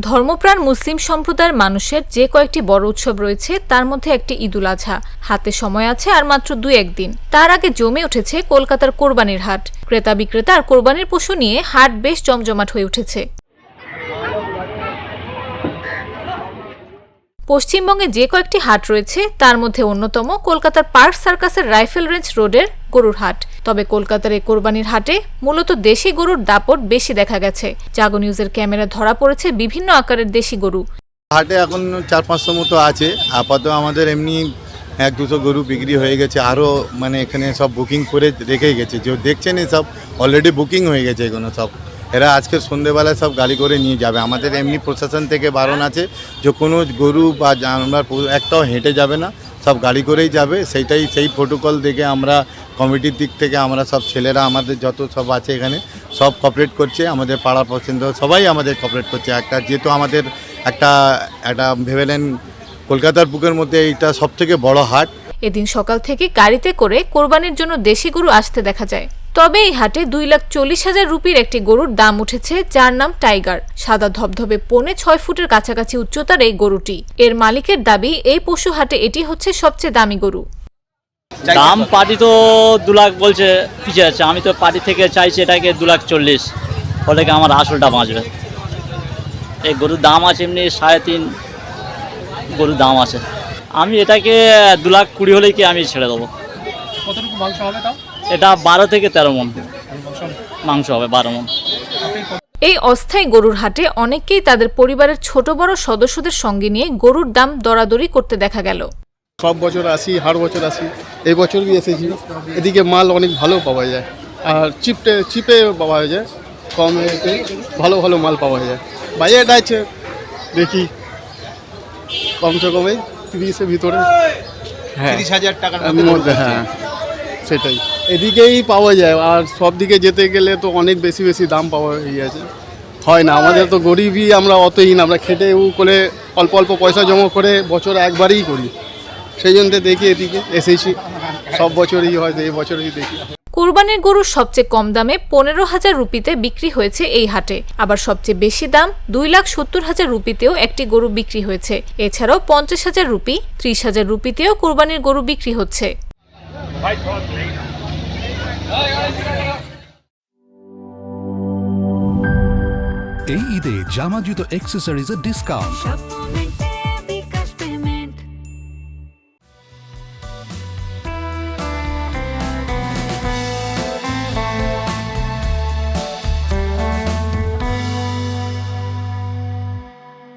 ধর্মপ্রাণ মুসলিম সম্প্রদায়ের মানুষের যে কয়েকটি বড় উৎসব রয়েছে তার মধ্যে একটি ঈদুল আজহা। হাতে সময় আছে আর মাত্র 2-1 দিন। তার আগে জমে উঠেছে কলকাতার কোরবানির হাট। ক্রেতা বিক্রেতা আর কোরবানির পশু নিয়ে হাট বেশ জমজমাট হয়ে উঠেছে। পশ্চিমবঙ্গে যে কয়েকটি হাট রয়েছে তার মধ্যে অন্যতম কলকাতার পার্ক সার্কাসের রাইফেল রেঞ্জ রোডের গরুর হাট। তবে কলকাতার এই কোরবানির হাটে মূলত দেশি গরুর দাপট বেশি দেখা গেছে। জাগো নিউজের ক্যামেরা ধরা পড়েছে বিভিন্ন আকারের দেশি গরু। হাটে এখন 400-500 মতো আছে। আপাতত আমাদের এমনি 1-200 গরু বিক্রি হয়ে গেছে। আরও মানে এখানে সব বুকিং করে রেখে গেছে, যে দেখছেন সব অলরেডি বুকিং হয়ে গেছে। এগুলো সব এরা আজকে সন্ধ্যেবেলায় সব গাড়ি করে নিয়ে যাবে। আমাদের এমনি প্রশাসন থেকে বারণ আছে যে কোনো গরু বা জানোয়ার একটাও হেঁটে যাবে না, সব গাড়ি করেই যাবে। সেই প্রোটোকল দেখে আমরা কমিটির দিক থেকে আমরা সব ছেলেরা আমাদের যত সব আছে এখানে সব কপারেট করছে। আমাদের পাড়া পছন্দ সবাই আমাদের কপারেট করছে। যেহেতু আমাদের একটা ভেবে নেন কলকাতার বুকের মধ্যে এইটা সবথেকে বড় হাট। এদিন সকাল থেকে গাড়িতে করে কোরবানির জন্য দেশি গরু আসতে দেখা যায়। তবে এই হাটে 2,40,000 রুপির একটি গরুর দাম উঠেছে, যার নাম টাইগার। সাদা ধবধবে 6.25 ফুটের কাছাকাছি উচ্চতার এই গরুটি। এর মালিকের দাবি এই পশু হাটে এটি হচ্ছে সবচেয়ে দামি গরু। দাম পার্টি তো 2 লাখ বলছে, পিছিয়ে আছে। আমি তো পার্টি থেকে চাইছি এটাকে 2,40,000 হলে কি আমার আসলটা বাঁচবে। এই গরুর দাম আছে এমনি 3.5 গরুর দাম আছে। আমি এটাকে 2,20,000 হলেই কি আমি ছেড়ে দেবো। কতটুকু মাংস হবে তাও? এটা 12 থেকে 13 মণ মাংস হবে, 12 মণ। এই অস্থায়ী গরুর হাটে অনেকেই তাদের পরিবারের ছোট বড় সদস্যদের সঙ্গে নিয়ে গরুর দাম দরাদরি করতে দেখা গেল। সব বছর আসি, হার বছর আসি, এই বছর भी এসেছি। এদিকে মাল অনেক ভালো পাওয়া যায় আর চিপে পাওয়া যায়, কম রেটে ভালো ভালো মাল পাওয়া যায়। বাজেট আছে দেখি কমসে কমে 30-এর ভিতরে, 30,000 টাকার মধ্যে। হ্যাঁ, সেটাই এদিকেই পাওয়া যায়। আর সব দিকে যেতে গেলে তো অনেক বেশি বেশি দাম পাওয়া হয়ে আছে, হয় না। আমাদের তো গরিবই, আমরা অতই না, আমরা খেটে করে অল্প অল্প পয়সা জমা করে বছর একবারই করি। সেই জন্য দেখি এদিকে এসেছি। সব বছরই হয়, এই বছরই দেখি। কোরবানির গরু সবচেয়ে কম দামে 15,000 রুপিতে বিক্রি হয়েছে এই হাটে। আবার সবচেয়ে বেশি দাম 2,70,000 রুপিতেও একটি গরু বিক্রি হয়েছে। এছাড়াও 50,000 রুপি, 30,000 রুপিতেও কোরবানির গরু বিক্রি হচ্ছে। এই ঈদে জামা জুতো অ্যাক্সেসরিজের ডিসকাউন্ট।